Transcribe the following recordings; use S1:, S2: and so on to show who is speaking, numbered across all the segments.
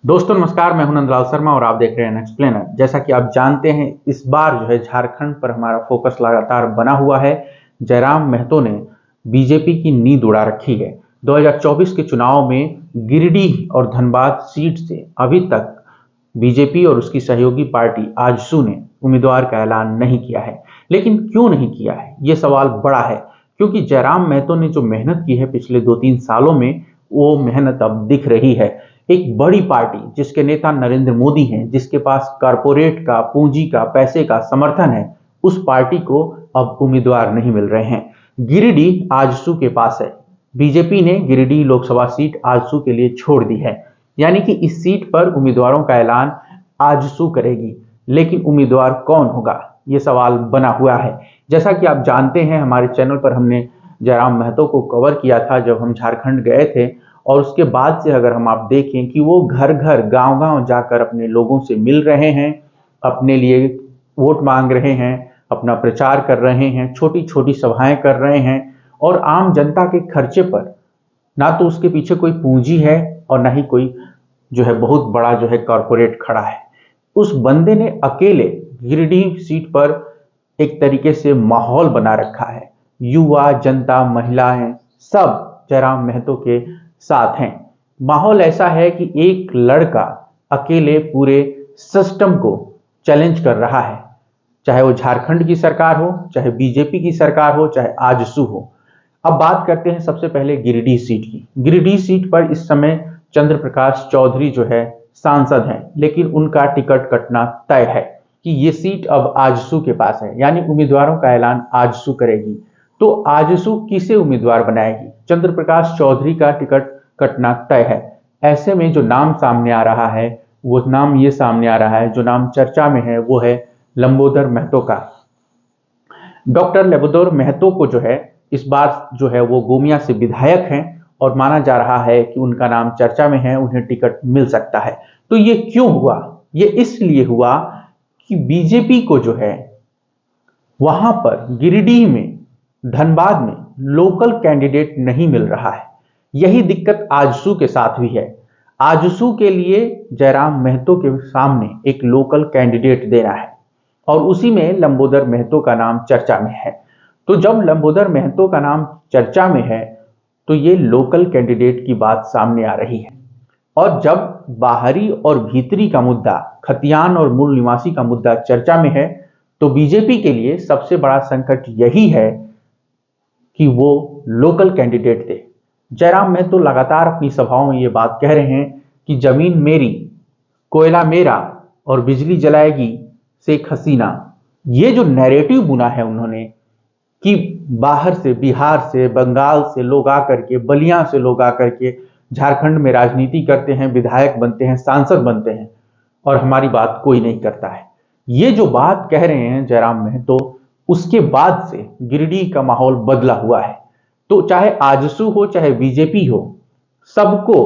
S1: दोस्तों नमस्कार, मैं हूं नंदलाल शर्मा और आप देख रहे हैं एक्सप्लेनर। जैसा कि आप जानते हैं, इस बार जो है झारखंड पर हमारा फोकस लगातार बना हुआ है। जयराम महतो ने बीजेपी की नींद उड़ा रखी है। 2024 के चुनाव में गिरिडीह और धनबाद सीट से अभी तक बीजेपी और उसकी सहयोगी पार्टी आजसू ने उम्मीदवार का ऐलान नहीं किया है। लेकिन क्यों नहीं किया है, ये सवाल बड़ा है, क्योंकि जयराम महतो ने जो मेहनत की है पिछले 2-3 सालों में, वो मेहनत अब दिख रही है। एक बड़ी पार्टी जिसके नेता नरेंद्र मोदी हैं, जिसके पास कारपोरेट का, पूंजी का, पैसे का समर्थन है, उस पार्टी को अब उम्मीदवार नहीं मिल रहे हैं। गिरिडीह आजसू के पास है। बीजेपी ने गिरिडीह लोकसभा सीट आजसू के लिए छोड़ दी है, यानी कि इस सीट पर उम्मीदवारों का ऐलान आजसू करेगी। लेकिन उम्मीदवार कौन होगा, ये सवाल बना हुआ है। जैसा कि आप जानते हैं, हमारे चैनल पर हमने जयराम महतो को कवर किया था जब हम झारखंड गए थे, और उसके बाद से अगर हम आप देखें कि वो घर घर, गांव गांव जाकर अपने लोगों से मिल रहे हैं, अपने लिए वोट मांग रहे हैं, अपना प्रचार कर रहे हैं, छोटी छोटी सभाएं कर रहे हैं, और आम जनता के खर्चे पर ना तो उसके पीछे कोई पूंजी है और ना ही कोई जो है बहुत बड़ा जो है कॉरपोरेट खड़ा है। उस बंदे ने अकेले गिरिडीह सीट पर एक तरीके से माहौल बना रखा है। युवा, जनता, महिलाएं सब जयराम महतो के साथ हैं। माहौल ऐसा है कि एक लड़का अकेले पूरे सिस्टम को चैलेंज कर रहा है, चाहे वो झारखंड की सरकार हो, चाहे बीजेपी की सरकार हो, चाहे आजसू हो। अब बात करते हैं सबसे पहले गिरिडीह सीट की। गिरिडीह सीट पर इस समय चंद्र प्रकाश चौधरी जो है सांसद हैं, लेकिन उनका टिकट कटना तय है कि ये सीट अब आजसू के पास है, यानी उम्मीदवारों का ऐलान आजसू करेगी। तो आजसू किसे उम्मीदवार बनाएगी? चंद्र प्रकाश चौधरी का टिकट कटना तय है। ऐसे में जो नाम सामने आ रहा है, वो नाम ये सामने आ रहा है, जो नाम चर्चा में है, वो है लंबोदर महतो का। डॉक्टर लंबोदर महतो को जो है इस बार जो है वो गोमिया से विधायक हैं, और माना जा रहा है कि उनका नाम चर्चा में है, उन्हें टिकट मिल सकता है। तो ये क्यों हुआ? ये इसलिए हुआ कि बीजेपी को जो है वहां पर गिरिडीह में, धनबाद में लोकल कैंडिडेट नहीं मिल रहा है। यही दिक्कत आजसू के साथ भी है। आजसू के लिए जयराम महतो के सामने एक लोकल कैंडिडेट देना है, और उसी में लंबोदर महतो का नाम चर्चा में है। तो जब लंबोदर महतो का नाम चर्चा में है, तो ये लोकल कैंडिडेट की बात सामने आ रही है। और जब बाहरी और भीतरी का मुद्दा, खतियान और मूल निवासी का मुद्दा चर्चा में है, तो बीजेपी के लिए सबसे बड़ा संकट यही है कि वो लोकल कैंडिडेट दे। जयराम महतो लगातार अपनी सभाओं में ये बात कह रहे हैं कि जमीन मेरी, कोयला मेरा और बिजली जलाएगी शेख हसीना। ये जो नैरेटिव बुना है उन्होंने कि बाहर से, बिहार से, बंगाल से लोग आकर के, बलिया से लोग आकर के झारखंड में राजनीति करते हैं, विधायक बनते हैं, सांसद बनते हैं, और हमारी बात कोई नहीं करता है। ये जो बात कह रहे हैं जयराम महतो, उसके बाद से गिरिडीह का माहौल बदला हुआ है। तो चाहे आजसू हो, चाहे बीजेपी हो, सबको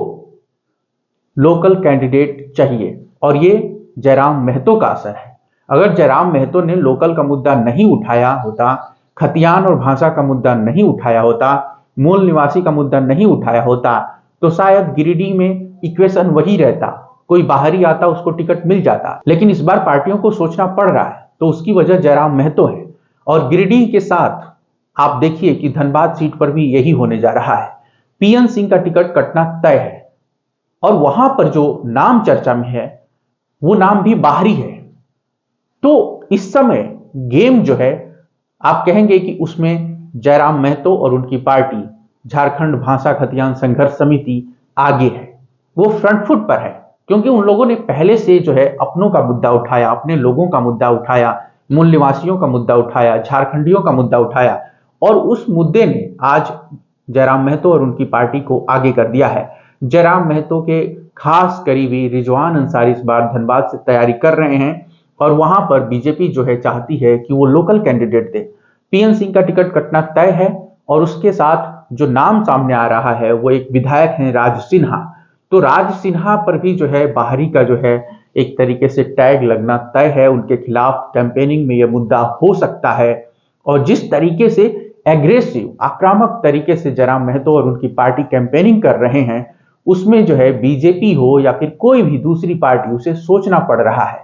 S1: लोकल कैंडिडेट चाहिए, और ये जयराम महतो का असर है। अगर जयराम महतो ने लोकल का मुद्दा नहीं उठाया होता, खतियान और भाषा का मुद्दा नहीं उठाया होता, मूल निवासी का मुद्दा नहीं उठाया होता, तो शायद गिरिडीह में इक्वेशन वही रहता, कोई बाहरी आता, उसको टिकट मिल जाता। लेकिन इस बार पार्टियों को सोचना पड़ रहा है, तो उसकी वजह जयराम महतो है। और गिरिडीह के साथ आप देखिए कि धनबाद सीट पर भी यही होने जा रहा है। पीएन सिंह का टिकट कटना तय है, और वहां पर जो नाम चर्चा में है, वो नाम भी बाहरी है। तो इस समय गेम जो है, आप कहेंगे कि उसमें जयराम महतो और उनकी पार्टी झारखंड भाषा खतियान संघर्ष समिति आगे है, वो फ्रंट फुट पर है, क्योंकि उन लोगों ने पहले से जो है अपनों का मुद्दा उठाया, अपने लोगों का मुद्दा उठाया, मूल निवासियों का मुद्दा उठाया, झारखंडियों का मुद्दा उठाया, और उस मुद्दे ने आज जयराम महतो और उनकी पार्टी को आगे कर दिया है। जयराम महतो के खास करीबी रिजवान अंसारी इस बार धनबाद से तैयारी कर रहे हैं, और वहां पर बीजेपी जो है चाहती है कि वो लोकल कैंडिडेट दे। पीएन सिंह का टिकट कटना तय है, और उसके साथ जो नाम सामने आ रहा है वो एक विधायक है, राज सिन्हा। तो राज सिन्हा पर भी जो है बाहरी का जो है एक तरीके से टैग लगना तय है। उनके खिलाफ कैंपेनिंग में यह मुद्दा हो सकता है, और जिस तरीके से एग्रेसिव, आक्रामक तरीके से जयराम महतो और उनकी पार्टी कैंपेनिंग कर रहे हैं, उसमें जो है बीजेपी हो या फिर कोई भी दूसरी पार्टी, उसे सोचना पड़ रहा है।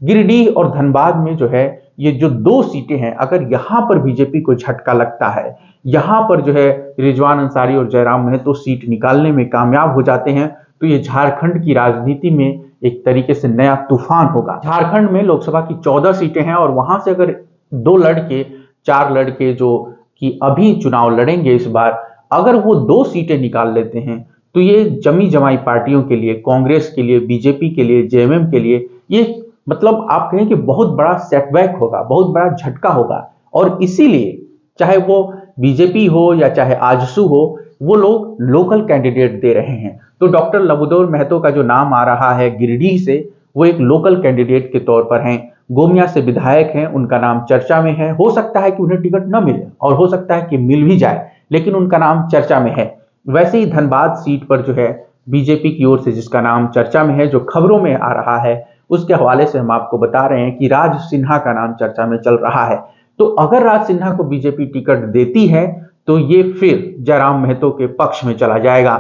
S1: गिरिडीह और धनबाद में जो है ये जो 2 सीटें हैं, अगर यहां पर बीजेपी को झटका लगता है, यहां पर जो है रिजवान अंसारी और जयराम महतो सीट निकालने में कामयाब हो जाते हैं, तो ये झारखंड की राजनीति में एक तरीके से नया तूफान होगा। झारखंड में लोकसभा की 14 सीटें हैं और वहां से अगर 2 लड़के 4 लड़के जो कि अभी चुनाव लड़ेंगे इस बार, अगर वो 2 सीटें निकाल लेते हैं तो ये जमी जमाई पार्टियों के लिए, कांग्रेस के लिए, बीजेपी के लिए, जेएमएम के लिए, ये मतलब आप कहें कि बहुत बड़ा सेटबैक होगा, बहुत बड़ा झटका होगा। और इसीलिए चाहे वो बीजेपी हो या चाहे आजसू हो, वो लोग लोकल कैंडिडेट दे रहे हैं। तो डॉक्टर लबुदौर महतो का जो नाम आ रहा है गिरिडीह से, वो एक लोकल कैंडिडेट के तौर पर हैं। गोमिया से विधायक हैं, उनका नाम चर्चा में है। हो सकता है कि उन्हें टिकट न मिले और हो सकता है कि मिल भी जाए, लेकिन उनका नाम चर्चा में है। वैसे ही धनबाद सीट पर जो है बीजेपी की ओर से जिसका नाम चर्चा में है, जो खबरों में आ रहा है, उसके हवाले से हम आपको बता रहे हैं कि राज सिन्हा का नाम चर्चा में चल रहा है। तो अगर राज सिन्हा को बीजेपी टिकट देती है तो ये फिर जयराम महतो के पक्ष में चला जाएगा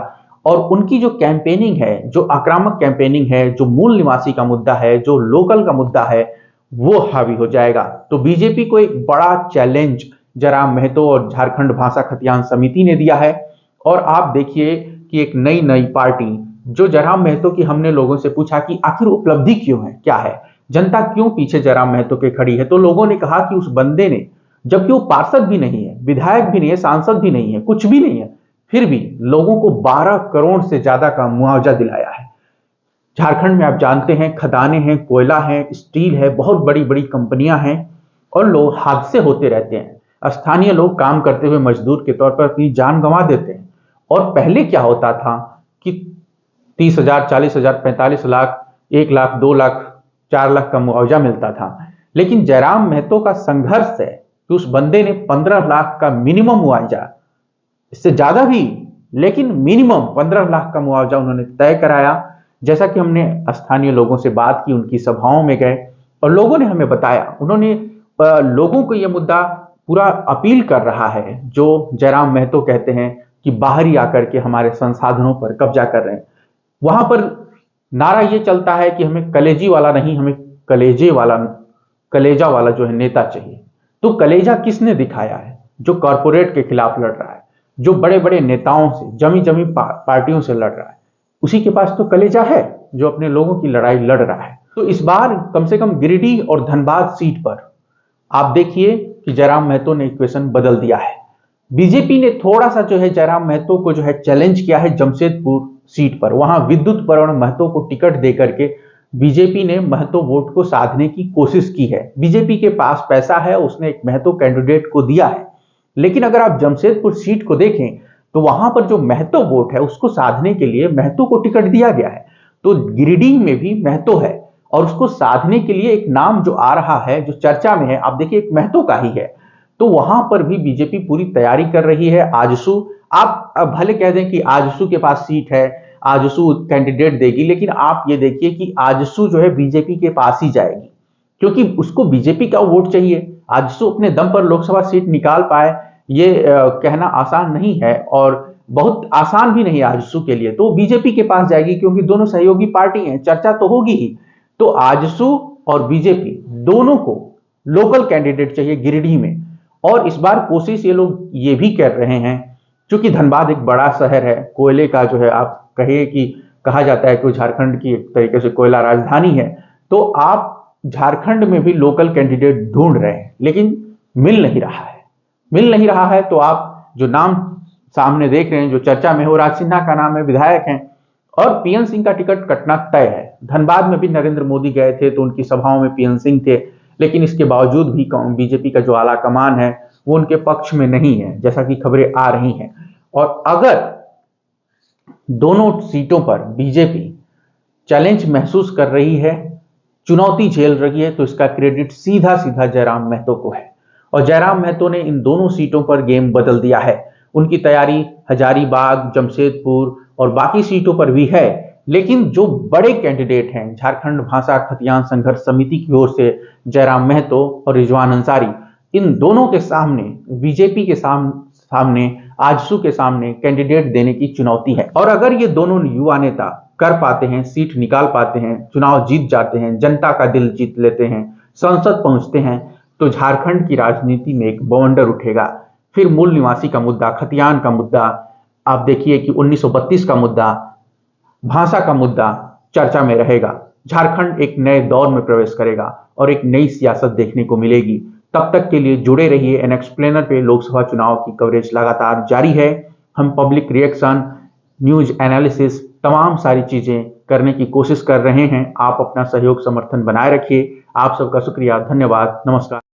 S1: और उनकी जो कैंपेनिंग है, जो आक्रामक कैंपेनिंग है, जो मूल निवासी का मुद्दा है, जो लोकल का मुद्दा है, वो हावी हो जाएगा। तो बीजेपी को एक बड़ा चैलेंज जयराम महतो और झारखंड भाषा खतियान समिति ने दिया है। और आप देखिए कि एक नई पार्टी, जो जयराम महतो की, हमने लोगों से पूछा कि आखिर उपलब्धि क्यों है, क्या है, जनता क्यों पीछे जयराम महतो के खड़ी है, तो लोगों ने कहा कि उस बंदे ने, जबकि वो पार्षद भी नहीं है, विधायक भी नहीं है, सांसद भी नहीं है, कुछ भी नहीं है, फिर भी लोगों को 12 करोड़ से ज्यादा का मुआवजा दिलाया है। झारखंड में आप जानते हैं खदानें हैं, कोयला है, स्टील है, बहुत बड़ी बड़ी कंपनियां हैं और लोग हादसे होते रहते हैं। स्थानीय लोग काम करते हुए मजदूर के तौर पर अपनी जान गंवा देते हैं। और पहले क्या होता था कि 30,000, 40,000, 45 लाख, 1 लाख, 2 लाख, 4 लाख का मुआवजा मिलता था। लेकिन जयराम महतो का संघर्ष है कि उस बंदे ने 15 लाख का मिनिमम मुआवजा, इससे ज्यादा भी, लेकिन मिनिमम 15 लाख का मुआवजा उन्होंने तय कराया। जैसा कि हमने स्थानीय लोगों से बात की, उनकी सभाओं में गए और लोगों ने हमें बताया, उन्होंने लोगों को यह मुद्दा पूरा अपील कर रहा है, जो जयराम महतो कहते हैं कि बाहरी आकर के हमारे संसाधनों पर कब्जा कर रहे हैं। वहां पर नारा यह चलता है कि हमें कलेजी वाला नहीं, हमें कलेजा वाला जो है नेता चाहिए। तो कलेजा किसने दिखाया है? जो कॉरपोरेट के खिलाफ लड़ रहा है, जो बड़े बड़े नेताओं से, जमी जमी पार्टियों से लड़ रहा है, उसी के पास तो कलेजा है जो अपने लोगों की लड़ाई लड़ रहा है। तो इस बार कम से कम गिरिडीह और धनबाद सीट पर आप देखिए कि जयराम महतो ने इक्वेशन बदल दिया है। बीजेपी ने थोड़ा सा जो है जयराम महतो को जो है चैलेंज किया है जमशेदपुर सीट पर। वहां विद्युत परवर्ण महतो को टिकट देकर के बीजेपी ने महतो वोट को साधने की कोशिश की है। बीजेपी के पास पैसा है, उसने एक महतो कैंडिडेट को दिया है। लेकिन अगर आप जमशेदपुर सीट को देखें तो वहां पर जो महतो वोट है उसको साधने के लिए महतो को टिकट दिया गया है। तो गिरिडीह में भी महतो है और उसको साधने के लिए एक नाम जो आ रहा है, जो चर्चा में है, आप देखिए एक महतो का ही है। तो वहां पर भी बीजेपी पूरी तैयारी कर रही है। आजसू, आप भले कह दें कि आजसू के पास सीट है, आजसू कैंडिडेट देगी, लेकिन आप ये देखिए कि आजसू जो है बीजेपी के पास ही जाएगी, क्योंकि उसको बीजेपी का वोट चाहिए। आजसू अपने दम पर लोकसभा सीट निकाल पाए, ये कहना आसान नहीं है और बहुत आसान भी नहीं आजसू के लिए। तो बीजेपी के पास जाएगी क्योंकि दोनों सहयोगी पार्टी हैं, चर्चा तो होगी ही। तो आजसू और बीजेपी दोनों को लोकल कैंडिडेट चाहिए गिरिडीह में। और इस बार कोशिश ये लोग ये भी कर रहे हैं, क्योंकि धनबाद एक बड़ा शहर है, कोयले का जो है, आप कहिए कि कहा जाता है कि झारखंड की एक तरीके से कोयला राजधानी है। तो आप झारखंड में भी लोकल कैंडिडेट ढूंढ रहे हैं, लेकिन मिल नहीं रहा है। तो आप जो नाम सामने देख रहे हैं, जो चर्चा में हो, राज सिन्हा का नाम है, विधायक हैं, और पीएन सिंह का टिकट कटना तय है। धनबाद में भी नरेंद्र मोदी गए थे तो उनकी सभाओं में पीएन सिंह थे, लेकिन इसके बावजूद भी बीजेपी का जो आला कमान है वो उनके पक्ष में नहीं है, जैसा कि खबरें आ रही हैं। और अगर दोनों सीटों पर बीजेपी चैलेंज महसूस कर रही है, चुनौती झेल रही है, तो इसका क्रेडिट सीधा सीधा जयराम महतो को है। और जयराम महतो ने इन दोनों सीटों पर गेम बदल दिया है। उनकी तैयारी हजारीबाग, जमशेदपुर और बाकी सीटों पर भी है, लेकिन जो बड़े कैंडिडेट हैं, झारखंड भाषा खतियान संघर्ष समिति की ओर से जयराम महतो और रिजवान अंसारी, इन दोनों के सामने, बीजेपी के सामने आजसू के सामने कैंडिडेट देने की चुनौती है। और अगर ये दोनों युवा नेता कर पाते हैं, सीट निकाल पाते हैं, चुनाव जीत जाते हैं, जनता का दिल जीत लेते हैं, संसद पहुंचते हैं, तो झारखंड की राजनीति में एक बवंडर उठेगा। फिर मूल निवासी का मुद्दा, खतियान का मुद्दा, आप देखिए कि 1932 का मुद्दा, भाषा का मुद्दा चर्चा में रहेगा। झारखंड एक नए दौर में प्रवेश करेगा और एक नई सियासत देखने को मिलेगी। तब तक के लिए जुड़े रहिए एन एक्सप्लेनर पे। लोकसभा चुनाव की कवरेज लगातार जारी है। हम पब्लिक रिएक्शन, न्यूज एनालिसिस, तमाम सारी चीजें करने की कोशिश कर रहे हैं। आप अपना सहयोग समर्थन बनाए रखिए। आप सबका शुक्रिया, धन्यवाद, नमस्कार।